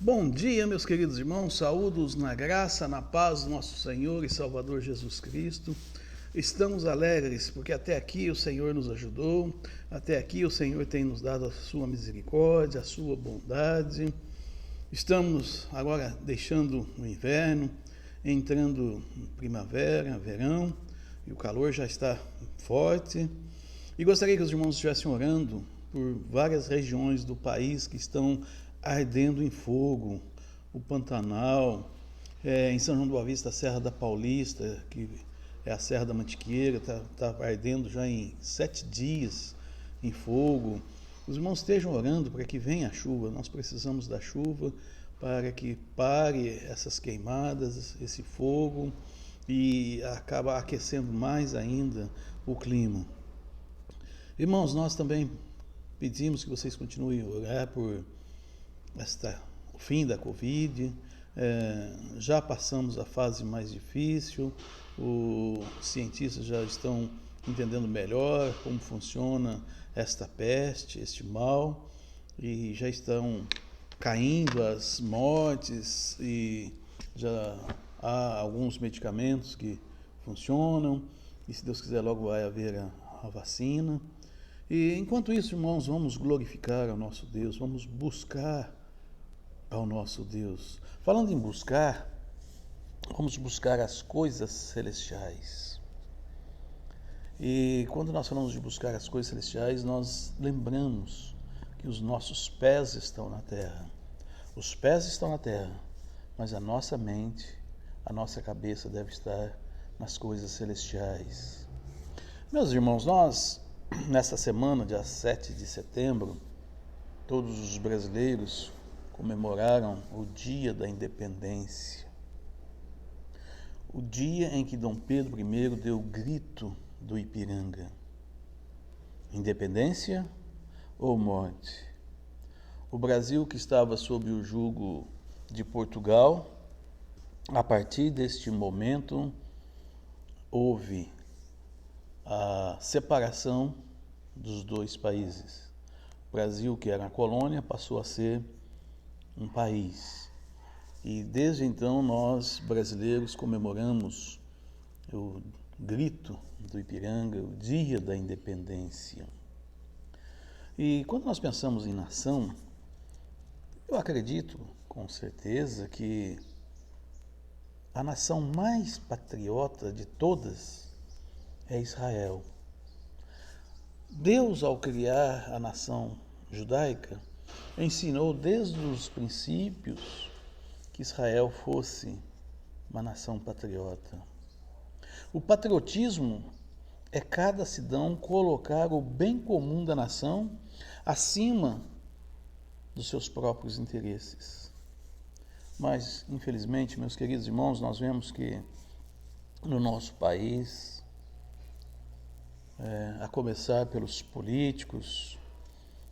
Bom dia, meus queridos irmãos, saúdos na graça, na paz do nosso Senhor e Salvador Jesus Cristo. Estamos alegres porque até aqui o Senhor nos ajudou, até aqui o Senhor tem nos dado a sua misericórdia, a sua bondade. Estamos agora deixando o inverno, entrando primavera, verão, e o calor já está forte. E gostaria que os irmãos estivessem orando por várias regiões do país que estão ardendo em fogo. O Pantanal, em São João do Boa Vista, a Serra da Paulista, que é a Serra da Mantiqueira, está ardendo já em 7 dias em fogo. Os irmãos estejam orando para que venha a chuva. Nós precisamos da chuva para que pare essas queimadas, esse fogo, e acaba aquecendo mais ainda o clima. Irmãos, nós também pedimos que vocês continuem a orar por o fim da Covid. Já passamos a fase mais difícil, os cientistas já estão entendendo melhor como funciona esta peste, este mal, e já estão caindo as mortes e já há alguns medicamentos que funcionam, e se Deus quiser logo vai haver a vacina. E enquanto isso, irmãos, vamos glorificar ao nosso Deus, vamos buscar ao nosso Deus. Falando em buscar, vamos buscar as coisas celestiais. E quando nós falamos de buscar as coisas celestiais, nós lembramos que os nossos pés estão na terra. Os pés estão na terra, mas a nossa mente, a nossa cabeça deve estar nas coisas celestiais. Meus irmãos, nós, nesta semana, dia 7 de setembro, todos os brasileiros comemoraram o Dia da Independência. O dia em que Dom Pedro I deu o grito do Ipiranga. Independência ou morte? O Brasil, que estava sob o jugo de Portugal, a partir deste momento houve a separação dos dois países. O Brasil, que era uma colônia, passou a ser um país. E desde então nós, brasileiros, comemoramos o grito do Ipiranga, o Dia da Independência. E quando nós pensamos em nação, eu acredito com certeza que a nação mais patriota de todas é Israel. Deus, ao criar a nação judaica, ensinou desde os princípios que Israel fosse uma nação patriota. O patriotismo é cada cidadão colocar o bem comum da nação acima dos seus próprios interesses. Mas, infelizmente, meus queridos irmãos, nós vemos que no nosso país, a começar pelos políticos,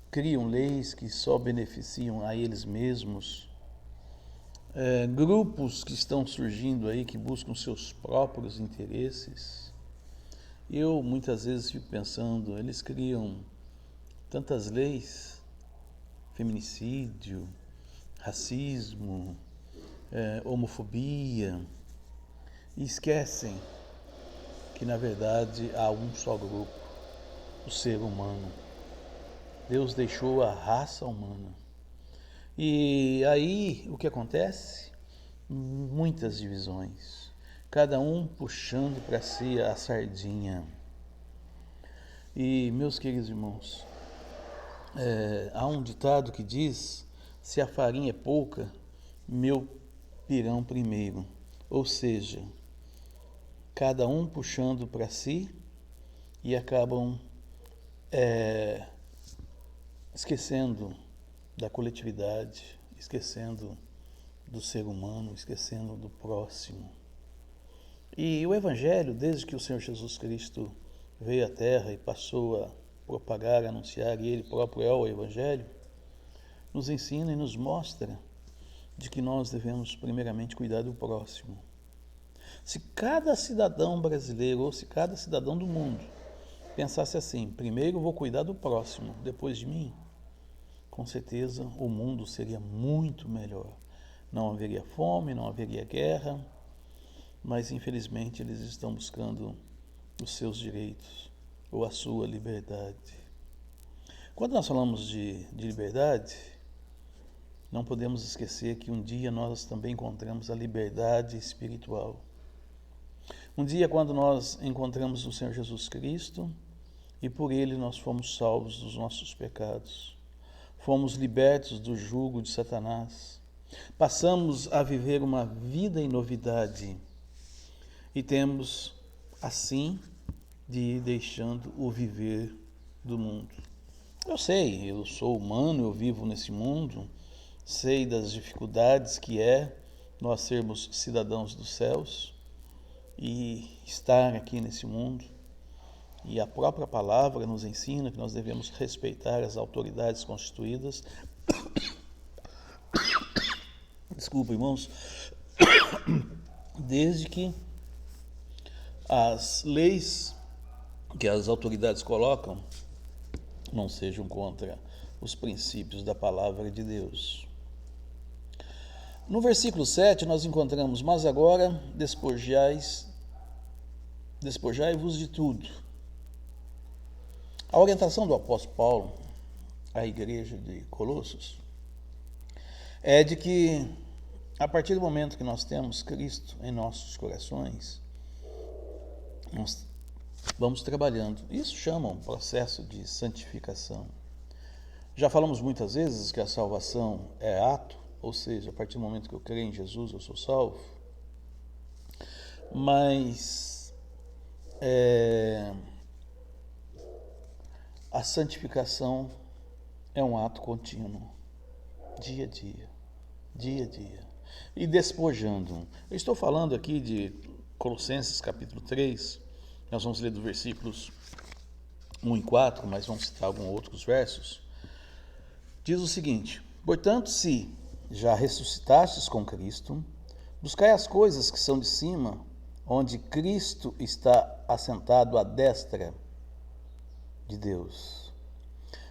criam leis que só beneficiam a eles mesmos, grupos que estão surgindo aí que buscam seus próprios interesses. Eu muitas vezes fico pensando, eles criam tantas leis, feminicídio, racismo, homofobia, e esquecem que na verdade há um só grupo, o ser humano. Deus deixou a raça humana. E aí o que acontece? Muitas divisões, cada um puxando para si a sardinha. E meus queridos irmãos, há um ditado que diz: se a farinha é pouca, meu pirão primeiro. Ou seja, cada um puxando para si e acabam esquecendo da coletividade, esquecendo do ser humano, esquecendo do próximo. E o Evangelho, desde que o Senhor Jesus Cristo veio à Terra e passou a propagar, anunciar, e Ele próprio é o Evangelho, nos ensina e nos mostra de que nós devemos primeiramente cuidar do próximo. Se cada cidadão brasileiro, ou se cada cidadão do mundo, pensasse assim: primeiro vou cuidar do próximo, depois de mim, com certeza o mundo seria muito melhor. Não haveria fome, não haveria guerra, mas infelizmente eles estão buscando os seus direitos ou a sua liberdade. Quando nós falamos de liberdade, não podemos esquecer que um dia nós também encontramos a liberdade espiritual. Um dia, quando nós encontramos o Senhor Jesus Cristo e por Ele nós fomos salvos dos nossos pecados, fomos libertos do jugo de Satanás, passamos a viver uma vida em novidade e temos, assim, de ir deixando o viver do mundo. Eu sei, eu sou humano, eu vivo nesse mundo, sei das dificuldades que é nós sermos cidadãos dos céus e estar aqui nesse mundo. E a própria palavra nos ensina que nós devemos respeitar as autoridades constituídas. Desculpa, irmãos. Desde que as leis que as autoridades colocam não sejam contra os princípios da palavra de Deus. No versículo 7 nós encontramos: mas agora despojai-vos de tudo. A orientação do apóstolo Paulo à igreja de Colossos é de que, a partir do momento que nós temos Cristo em nossos corações, nós vamos trabalhando. Isso chama um processo de santificação. Já falamos muitas vezes que a salvação é ato, ou seja, a partir do momento que eu creio em Jesus, eu sou salvo. Mas a santificação é um ato contínuo, dia a dia, dia a dia. E despojando. Eu estou falando aqui de Colossenses capítulo 3, nós vamos ler dos versículos 1 e 4, mas vamos citar alguns outros versos. Diz o seguinte: portanto, se já ressuscitastes com Cristo, buscai as coisas que são de cima, onde Cristo está assentado à destra de Deus.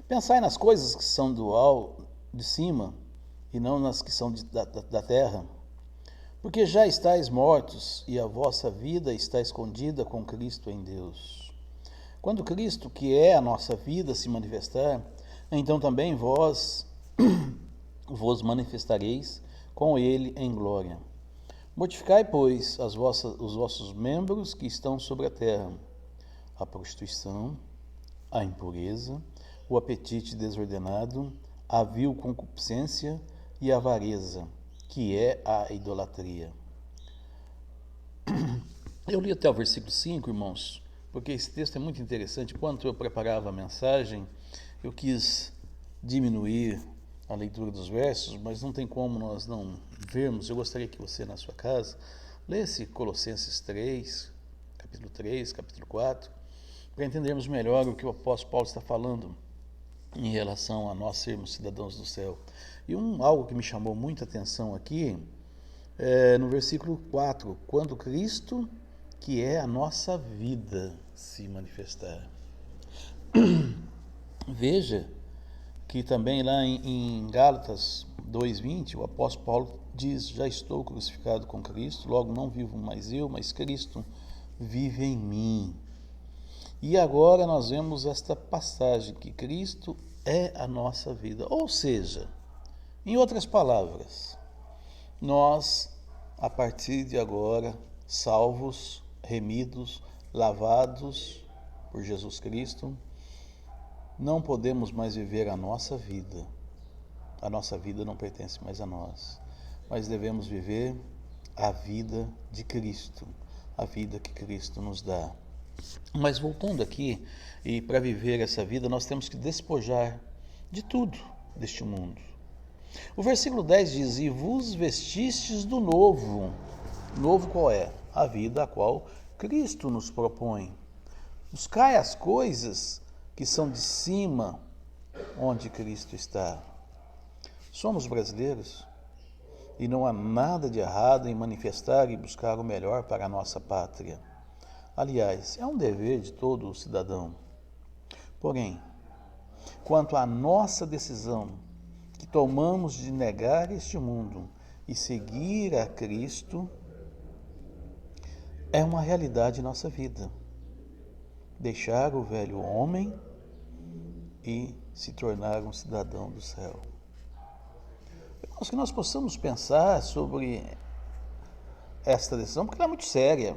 Pensai nas coisas que são de cima e não nas que são da terra, porque já estáis mortos e a vossa vida está escondida com Cristo em Deus. Quando Cristo, que é a nossa vida, se manifestar, então também vós vos manifestareis com Ele em glória. Mortificai, pois, os vossos membros que estão sobre a terra: a prostituição, a impureza, o apetite desordenado, a vil concupiscência e a avareza, que é a idolatria. Eu li até o versículo 5, irmãos, porque esse texto é muito interessante. Quando eu preparava a mensagem, eu quis diminuir a leitura dos versos, mas não tem como nós não vermos. Eu gostaria que você, na sua casa, lesse Colossenses 3, capítulo 4, para entendermos melhor o que o apóstolo Paulo está falando em relação a nós sermos cidadãos do céu. E algo que me chamou muita atenção aqui é no versículo 4, quando Cristo, que é a nossa vida, se manifestar. Veja que também lá em Gálatas 2:20, o apóstolo Paulo diz: já estou crucificado com Cristo, logo não vivo mais eu, mas Cristo vive em mim. E agora nós vemos esta passagem, que Cristo é a nossa vida. Ou seja, em outras palavras, nós, a partir de agora, salvos, remidos, lavados por Jesus Cristo, não podemos mais viver a nossa vida. A nossa vida não pertence mais a nós, mas devemos viver a vida de Cristo, a vida que Cristo nos dá. Mas voltando aqui, e para viver essa vida, nós temos que despojar de tudo deste mundo. O versículo 10 diz: e vos vestistes do novo. Novo qual é? A vida a qual Cristo nos propõe. Buscai as coisas que são de cima, onde Cristo está. Somos brasileiros e não há nada de errado em manifestar e buscar o melhor para a nossa pátria. Aliás, é um dever de todo cidadão. Porém, quanto à nossa decisão tomamos de negar este mundo e seguir a Cristo é uma realidade em nossa vida. Deixar o velho homem e se tornar um cidadão do céu. Irmãos, que nós possamos pensar sobre esta decisão, porque ela é muito séria.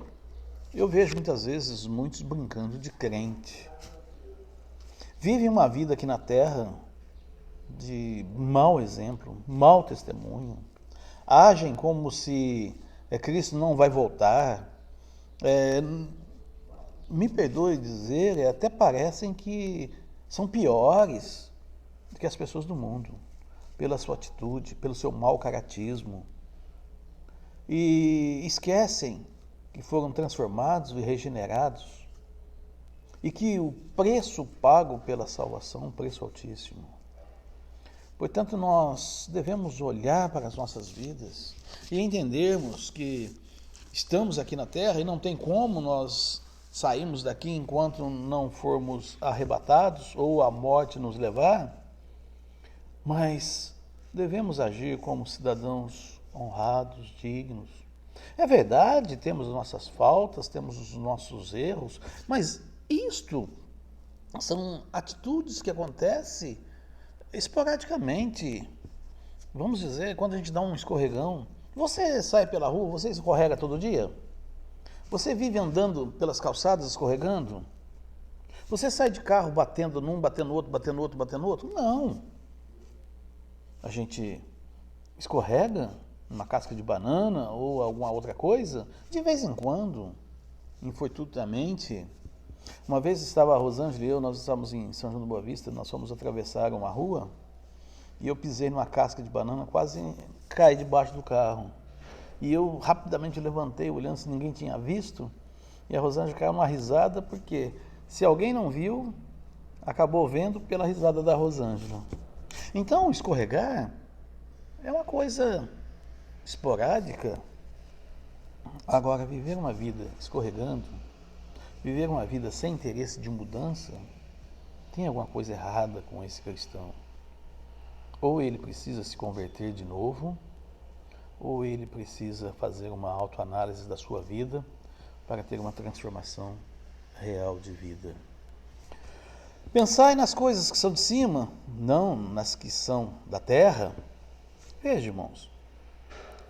Eu vejo muitas vezes muitos brincando de crente. Vivem uma vida aqui na terra de mau exemplo, mau testemunho. Agem como se Cristo não vai voltar. Me perdoe dizer, até parecem que são piores do que as pessoas do mundo, pela sua atitude, pelo seu mau caratismo. E esquecem que foram transformados e regenerados e que o preço pago pela salvação é um preço altíssimo. Portanto, nós devemos olhar para as nossas vidas e entendermos que estamos aqui na terra e não tem como nós sairmos daqui enquanto não formos arrebatados ou a morte nos levar, mas devemos agir como cidadãos honrados, dignos. É verdade, temos as nossas faltas, temos os nossos erros, mas isto são atitudes que acontecem esporadicamente. Vamos dizer, quando a gente dá um escorregão, você sai pela rua, você escorrega todo dia? Você vive andando pelas calçadas escorregando? Você sai de carro batendo num, batendo no outro, batendo no outro, batendo no outro? Não. A gente escorrega numa casca de banana ou alguma outra coisa, de vez em quando, infortuitamente. Uma vez estava a Rosângela e eu, nós estávamos em São João do Boa Vista, nós fomos atravessar uma rua e eu pisei numa casca de banana, quase caí debaixo do carro. E eu rapidamente levantei, olhando se ninguém tinha visto, e a Rosângela caiu numa risada, porque se alguém não viu, acabou vendo pela risada da Rosângela. Então, escorregar é uma coisa esporádica. Agora, viver uma vida escorregando, viver uma vida sem interesse de mudança, tem alguma coisa errada com esse cristão. Ou ele precisa se converter de novo, ou ele precisa fazer uma autoanálise da sua vida para ter uma transformação real de vida. Pensai nas coisas que são de cima, não nas que são da terra. Veja, irmãos,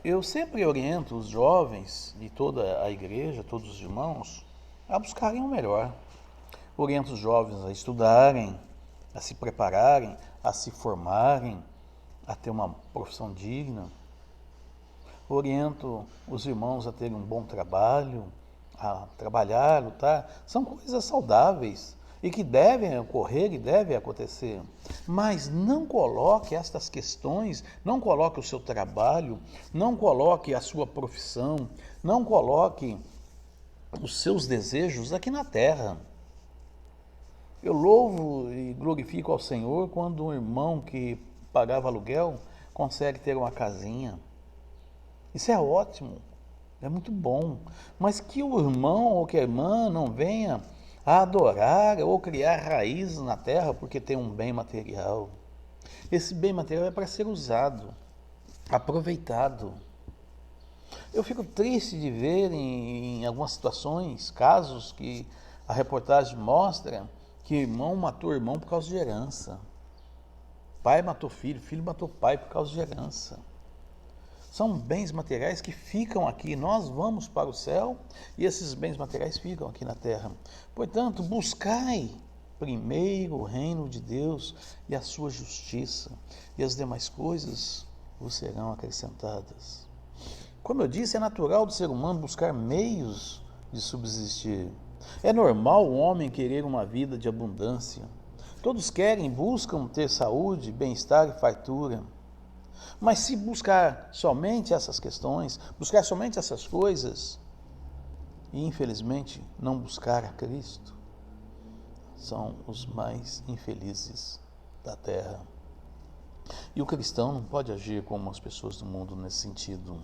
eu sempre oriento os jovens e toda a igreja, todos os irmãos, a buscarem o melhor. Oriento os jovens a estudarem, a se prepararem, a se formarem, a ter uma profissão digna. Oriento os irmãos a terem um bom trabalho, a trabalhar, lutar. São coisas saudáveis e que devem ocorrer e devem acontecer. Mas não coloque estas questões, não coloque o seu trabalho, não coloque a sua profissão, não coloque os seus desejos aqui na terra. Eu louvo e glorifico ao Senhor quando um irmão que pagava aluguel consegue ter uma casinha. Isso é ótimo, é muito bom. Mas que o irmão ou que a irmã não venha a adorar ou criar raízes na terra porque tem um bem material. Esse bem material é para ser usado, aproveitado. Eu fico triste de ver em algumas situações, casos que a reportagem mostra que irmão matou irmão por causa de herança. Pai matou filho, filho matou pai por causa de herança. São bens materiais que ficam aqui. Nós vamos para o céu e esses bens materiais ficam aqui na terra. Portanto, buscai primeiro o reino de Deus e a sua justiça, e as demais coisas vos serão acrescentadas. Como eu disse, é natural do ser humano buscar meios de subsistir. É normal o homem querer uma vida de abundância. Todos querem, buscam ter saúde, bem-estar e fartura. Mas se buscar somente essas questões, buscar somente essas coisas, e infelizmente não buscar a Cristo, são os mais infelizes da terra. E o cristão não pode agir como as pessoas do mundo nesse sentido.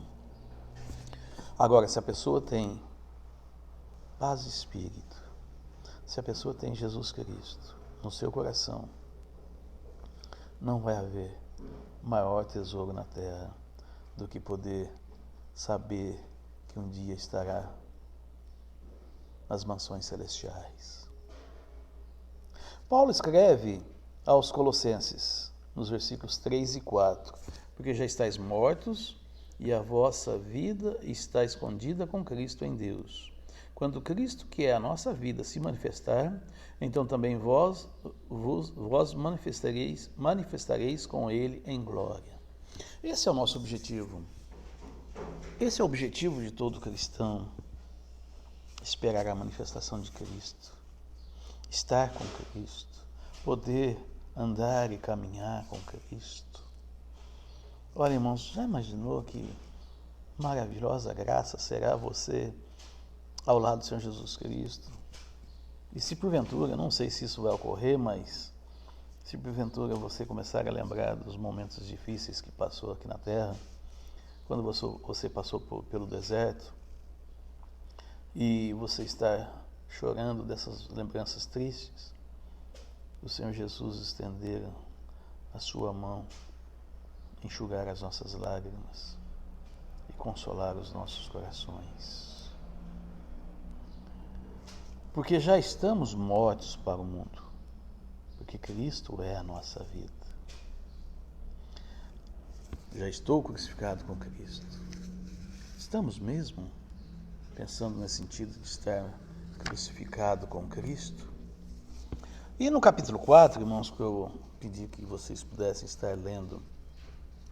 Agora, se a pessoa tem paz de espírito, se a pessoa tem Jesus Cristo no seu coração, não vai haver maior tesouro na terra do que poder saber que um dia estará nas mansões celestiais. Paulo escreve aos Colossenses, nos versículos 3 e 4, porque já estáis mortos e a vossa vida está escondida com Cristo em Deus. Quando Cristo, que é a nossa vida, se manifestar, então também vós manifestareis com Ele em glória. Esse é o nosso objetivo. Esse é o objetivo de todo cristão. Esperar a manifestação de Cristo. Estar com Cristo. Poder andar e caminhar com Cristo. Olha, irmãos, já imaginou que maravilhosa graça será você ao lado do Senhor Jesus Cristo? E se porventura, não sei se isso vai ocorrer, mas se porventura você começar a lembrar dos momentos difíceis que passou aqui na terra, quando você passou pelo deserto, e você está chorando dessas lembranças tristes, o Senhor Jesus estender a sua mão, enxugar as nossas lágrimas e consolar os nossos corações. Porque já estamos mortos para o mundo, porque Cristo é a nossa vida. Já estou crucificado com Cristo. Estamos mesmo pensando nesse sentido de estar crucificado com Cristo? E no capítulo 4, irmãos, que eu pedi que vocês pudessem estar lendo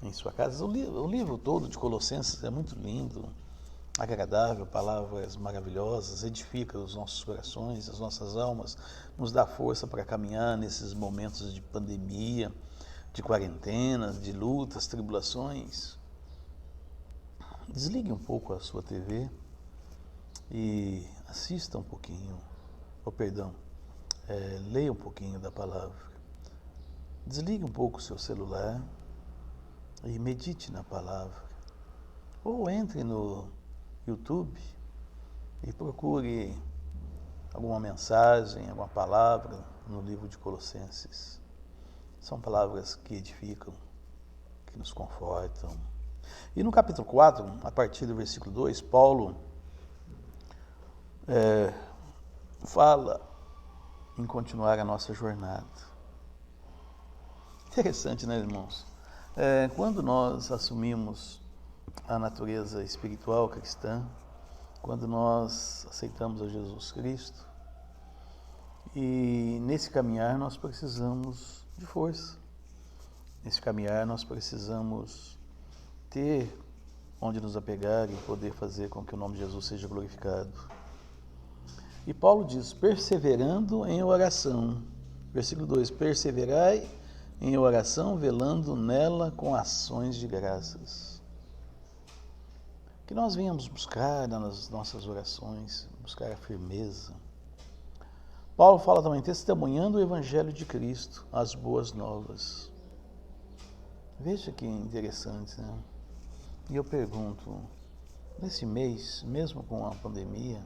em sua casa, o livro todo de Colossenses é muito lindo, agradável, palavras maravilhosas, edifica os nossos corações, as nossas almas, nos dá força para caminhar nesses momentos de pandemia, de quarentena, de lutas, tribulações. Desligue um pouco a sua TV e assista um pouquinho, leia um pouquinho da palavra. Desligue um pouco o seu celular e medite na palavra. Ou entre no YouTube e procure alguma mensagem, alguma palavra no livro de Colossenses. São palavras que edificam, que nos confortam. E no capítulo 4, a partir do versículo 2, Paulo fala em continuar a nossa jornada. Interessante, né, irmãos? Quando nós assumimos a natureza espiritual cristã, quando nós aceitamos a Jesus Cristo, e nesse caminhar nós precisamos de força. Nesse caminhar nós precisamos ter onde nos apegar e poder fazer com que o nome de Jesus seja glorificado. E Paulo diz, perseverando em oração. Versículo 2, perseverai em oração, velando nela com ações de graças. Que nós venhamos buscar nas nossas orações, buscar a firmeza. Paulo fala também, testemunhando o Evangelho de Cristo, as boas novas. Veja que interessante, né? E eu pergunto, nesse mês, mesmo com a pandemia,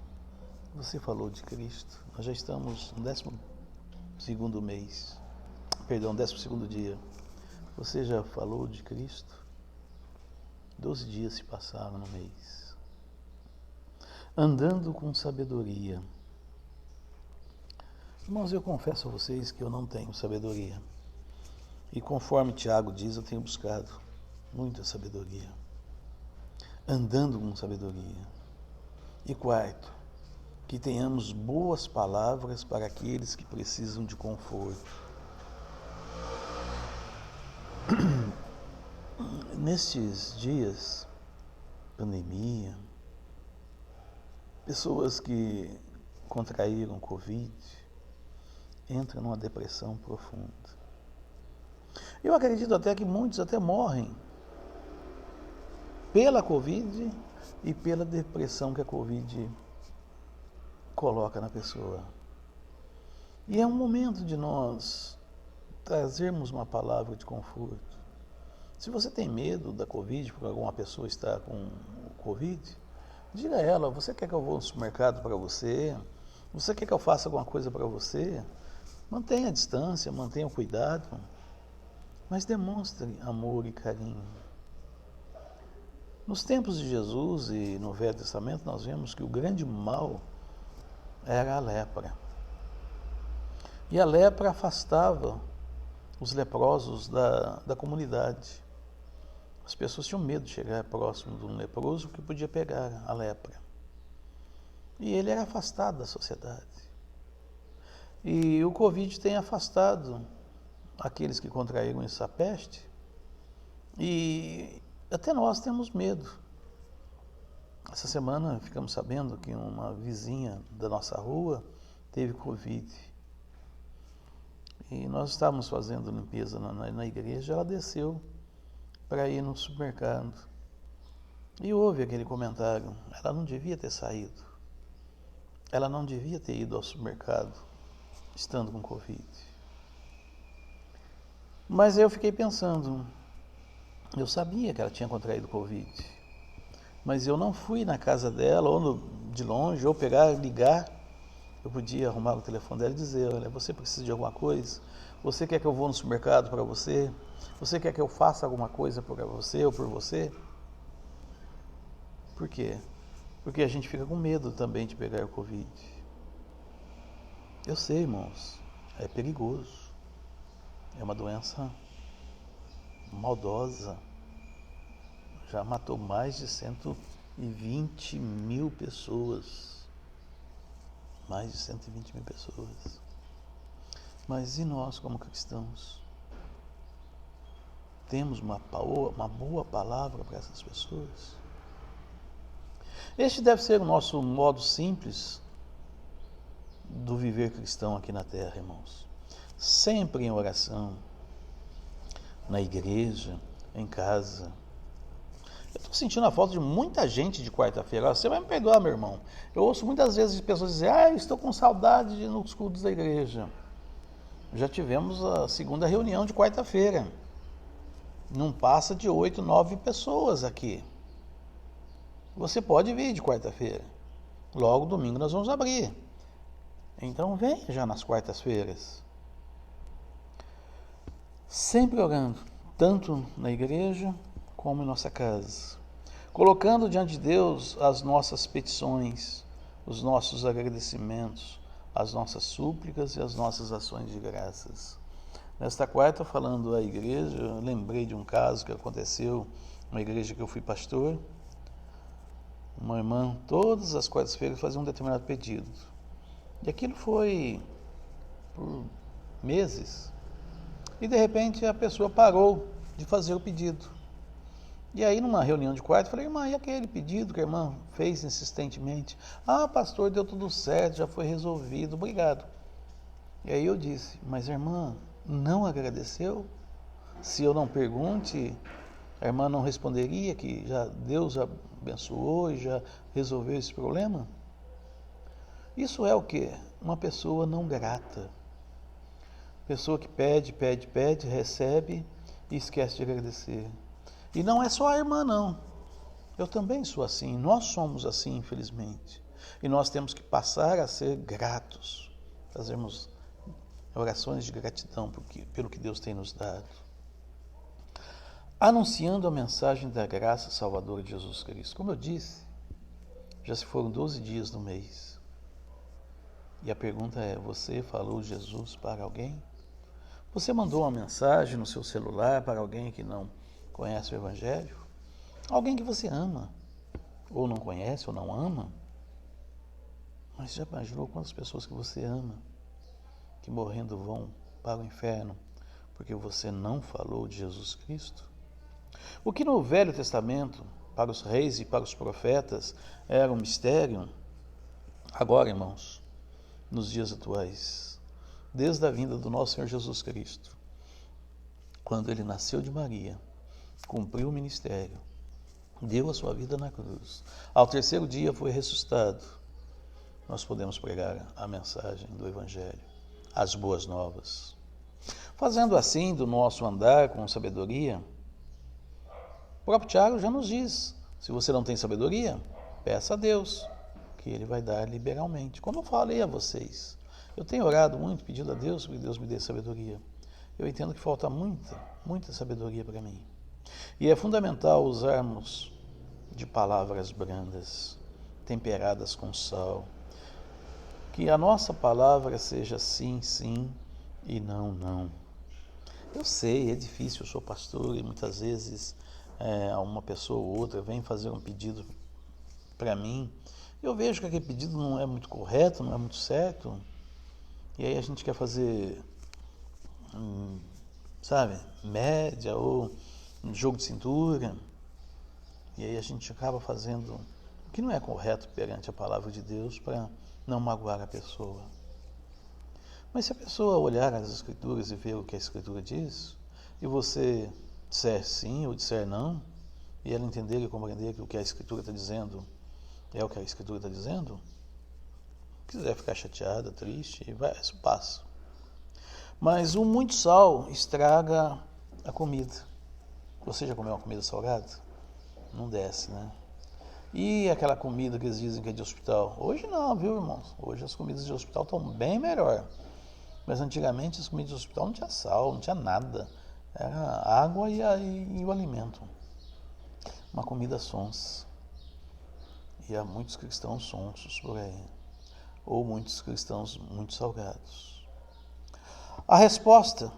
você falou de Cristo? Nós já estamos no 12º dia. Você já falou de Cristo? 12 dias se passaram no mês. Andando com sabedoria. Irmãos, eu confesso a vocês que eu não tenho sabedoria. E conforme Tiago diz, eu tenho buscado muita sabedoria. Andando com sabedoria. E quarto, que tenhamos boas palavras para aqueles que precisam de conforto. Nestes dias, pandemia, pessoas que contraíram Covid entram numa depressão profunda. Eu acredito até que muitos até morrem pela Covid e pela depressão que a Covid coloca na pessoa. E é um momento de nós trazermos uma palavra de conforto. Se você tem medo da Covid, porque alguma pessoa está com Covid, diga a ela, você quer que eu vá ao supermercado para você? Você quer que eu faça alguma coisa para você? Mantenha a distância, mantenha o cuidado. mas demonstre amor e carinho. Nos tempos de Jesus e no Velho Testamento, nós vemos que o grande mal era a lepra. E a lepra afastava os leprosos da comunidade. As pessoas tinham medo de chegar próximo de um leproso porque podia pegar a lepra. E ele era afastado da sociedade. E o Covid tem afastado aqueles que contraíram essa peste. E até nós temos medo. Essa semana ficamos sabendo que uma vizinha da nossa rua teve Covid. E nós estávamos fazendo limpeza na igreja, ela desceu para ir no supermercado. E houve aquele comentário, ela não devia ter saído. Ela não devia ter ido ao supermercado estando com Covid. Mas eu fiquei pensando, eu sabia que ela tinha contraído Covid, mas eu não fui na casa dela, ou de longe, ou ligar. Eu podia arrumar o telefone dela e dizer, olha, você precisa de alguma coisa? Você quer que eu vou no supermercado para você? Você quer que eu faça alguma coisa para você ou por você? Por quê? Porque a gente fica com medo também de pegar o Covid. Eu sei, irmãos, é perigoso. É uma doença maldosa. Já matou mais de 120 mil pessoas. Mais de 120 mil pessoas. Mas e nós, como cristãos? Temos uma boa palavra para essas pessoas? Este deve ser o nosso modo simples do viver cristão aqui na terra, irmãos. Sempre em oração, na igreja, em casa. Eu estou sentindo a falta de muita gente de quarta-feira. Você vai me perdoar, meu irmão. Eu ouço muitas vezes pessoas dizer, estou com saudade de ir nos cultos da igreja. Já tivemos a segunda reunião de quarta-feira. Não passa de 8, 9 pessoas aqui. Você pode vir de quarta-feira. Logo domingo nós vamos abrir. Então venha já nas quartas-feiras. Sempre orando, tanto na igreja como em nossa casa. Colocando diante de Deus as nossas petições, os nossos agradecimentos, as nossas súplicas e as nossas ações de graças. Nesta quarta, falando à igreja, eu lembrei de um caso que aconteceu na igreja que eu fui pastor. Uma irmã, todas as quartas-feiras, fazia um determinado pedido. E aquilo foi por meses. E de repente a pessoa parou de fazer o pedido. E aí numa reunião de quarta, eu falei, irmã, e aquele pedido que a irmã fez insistentemente? Pastor, deu tudo certo, já foi resolvido, obrigado. E aí eu disse, mas a irmã não agradeceu? Se eu não pergunte, a irmã não responderia que Deus já abençoou e já resolveu esse problema? Isso é o quê? Uma pessoa não grata. Pessoa que pede, recebe e esquece de agradecer. E não é só a irmã, não. Eu também sou assim, nós somos assim, infelizmente. E nós temos que passar a ser gratos, fazermos orações de gratidão pelo que Deus tem nos dado. Anunciando a mensagem da graça salvadora de Jesus Cristo. Como eu disse, já se foram 12 dias do mês. E a pergunta é, você falou Jesus para alguém? Você mandou uma mensagem no seu celular para alguém que não conhece o Evangelho? Alguém que você ama, ou não conhece, ou não ama? Mas já imaginou quantas pessoas que você ama, que morrendo vão para o inferno, porque você não falou de Jesus Cristo? O que no Velho Testamento, para os reis e para os profetas, era um mistério, agora, irmãos, nos dias atuais, desde a vinda do nosso Senhor Jesus Cristo, quando ele nasceu de Maria, cumpriu o ministério, deu a sua vida na cruz, ao terceiro dia foi ressuscitado, nós podemos pregar a mensagem do Evangelho, as boas novas. Fazendo assim do nosso andar com sabedoria, o próprio Tiago já nos diz, se você não tem sabedoria, peça a Deus, que Ele vai dar liberalmente. Como eu falei a vocês, eu tenho orado muito, pedindo a Deus que Deus me dê sabedoria. eu entendo que falta muita sabedoria para mim. E é fundamental usarmos de palavras brandas, temperadas com sal. Que a nossa palavra seja sim, sim e não, não. Eu sei, é difícil, eu sou pastor e muitas vezes uma pessoa ou outra vem fazer um pedido para mim. Eu vejo que aquele pedido não é muito correto, não é muito certo. E aí a gente quer fazer, média ou um jogo de cintura. E aí a gente acaba fazendo o que não é correto perante a palavra de Deus para não magoar a pessoa. Mas se a pessoa olhar as Escrituras e ver o que a Escritura diz, e você disser sim ou disser não, e ela entender e compreender que o que a Escritura está dizendo é o que a Escritura está dizendo, quiser ficar chateada, triste, isso passa. Mas o muito sal estraga a comida. Você já comeu uma comida salgada? Não desce, né? E aquela comida que eles dizem que é de hospital? Hoje não, viu, irmãos? Hoje as comidas de hospital estão bem melhor. Mas antigamente as comidas de hospital não tinha sal, não tinha nada. Era água e o alimento. Uma comida sonsa. E há muitos cristãos sonsos por aí. Ou muitos cristãos muito salgados. A resposta: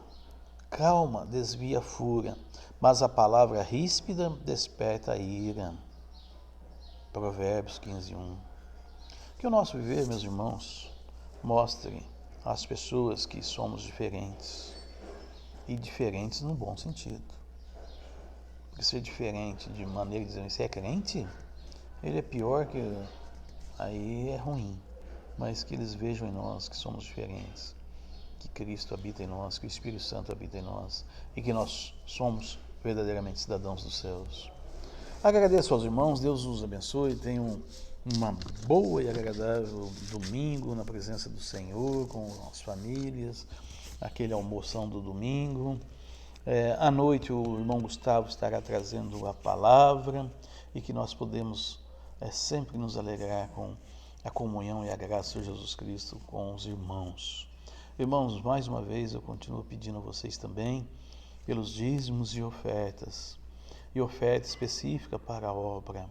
calma, desvia a fúria, mas a palavra ríspida desperta a ira. Provérbios 15:1. Que o nosso viver, meus irmãos, mostre às pessoas que somos diferentes. E diferentes no bom sentido. Porque ser diferente de maneira de dizer, você é crente? Ele é pior que... Aí é ruim. Mas que eles vejam em nós que somos diferentes. Que Cristo habita em nós, que o Espírito Santo habita em nós. E que nós somos verdadeiramente cidadãos dos céus. Agradeço aos irmãos, Deus os abençoe, tenham uma boa e agradável domingo na presença do Senhor, com as famílias, aquele almoção do domingo. À noite o irmão Gustavo estará trazendo a palavra e que nós podemos sempre nos alegrar com a comunhão e a graça de Jesus Cristo com os irmãos. Irmãos, mais uma vez eu continuo pedindo a vocês também pelos dízimos e ofertas específica para a obra.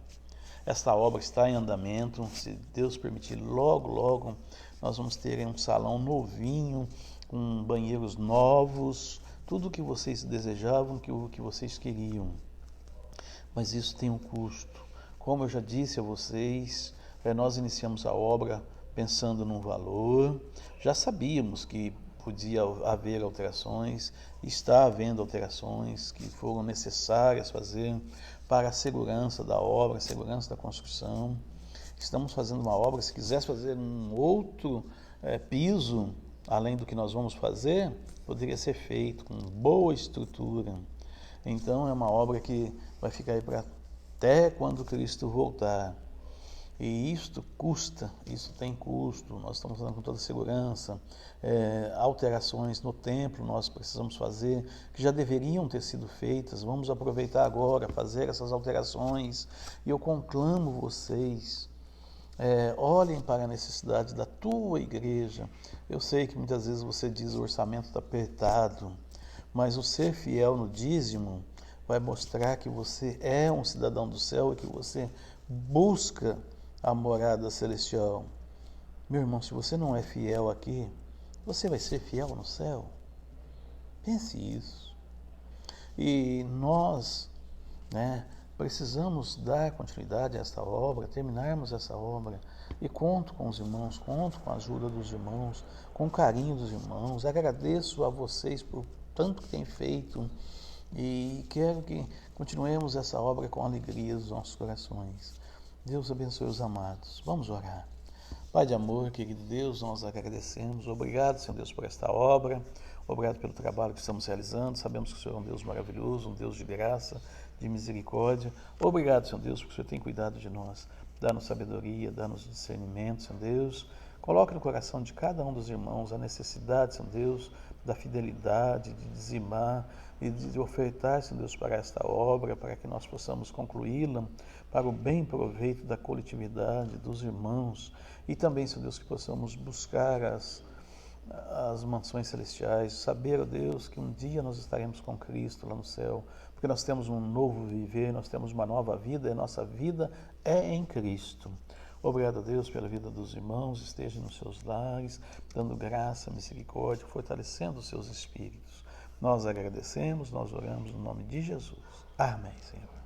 Esta obra está em andamento, se Deus permitir, logo nós vamos ter um salão novinho, com banheiros novos, tudo o que vocês desejavam, o que vocês queriam. Mas isso tem um custo. Como eu já disse a vocês, nós iniciamos a obra pensando num valor, já sabíamos que podia haver alterações, está havendo alterações que foram necessárias fazer para a segurança da obra, a segurança da construção. Estamos fazendo uma obra, se quisesse fazer um outro piso, além do que nós vamos fazer, poderia ser feito com boa estrutura. Então é uma obra que vai ficar aí para até quando Cristo voltar. E isto custa, isso tem custo, nós estamos falando com toda segurança, alterações no templo nós precisamos fazer, que já deveriam ter sido feitas, vamos aproveitar agora, fazer essas alterações, e eu conclamo vocês, olhem para a necessidade da tua igreja. Eu sei que muitas vezes você diz o orçamento está apertado, mas o ser fiel no dízimo vai mostrar que você é um cidadão do céu e que você busca a morada celestial. Meu irmão, se você não é fiel aqui, você vai ser fiel no céu? Pense isso. E nós, precisamos dar continuidade a esta obra, terminarmos essa obra. E conto com os irmãos, conto com a ajuda dos irmãos, com o carinho dos irmãos. Agradeço a vocês por tanto que têm feito e quero que continuemos essa obra com alegria nos nossos corações. Deus abençoe os amados. Vamos orar. Pai de amor, querido Deus, nós agradecemos. Obrigado, Senhor Deus, por esta obra. Obrigado pelo trabalho que estamos realizando. Sabemos que o Senhor é um Deus maravilhoso, um Deus de graça, de misericórdia. Obrigado, Senhor Deus, porque o Senhor tem cuidado de nós. Dá-nos sabedoria, dá-nos discernimento, Senhor Deus. Coloque no coração de cada um dos irmãos a necessidade, Senhor Deus, da fidelidade, de dizimar e de ofertar, Senhor Deus, para esta obra, para que nós possamos concluí-la para o bem proveito da coletividade, dos irmãos, e também, Senhor Deus, que possamos buscar as mansões celestiais, saber, ó Deus, que um dia nós estaremos com Cristo lá no céu, porque nós temos um novo viver, nós temos uma nova vida, e a nossa vida é em Cristo. Obrigado a Deus pela vida dos irmãos, esteja nos seus lares, dando graça, misericórdia, fortalecendo os seus espíritos. Nós agradecemos, nós oramos no nome de Jesus. Amém, Senhor.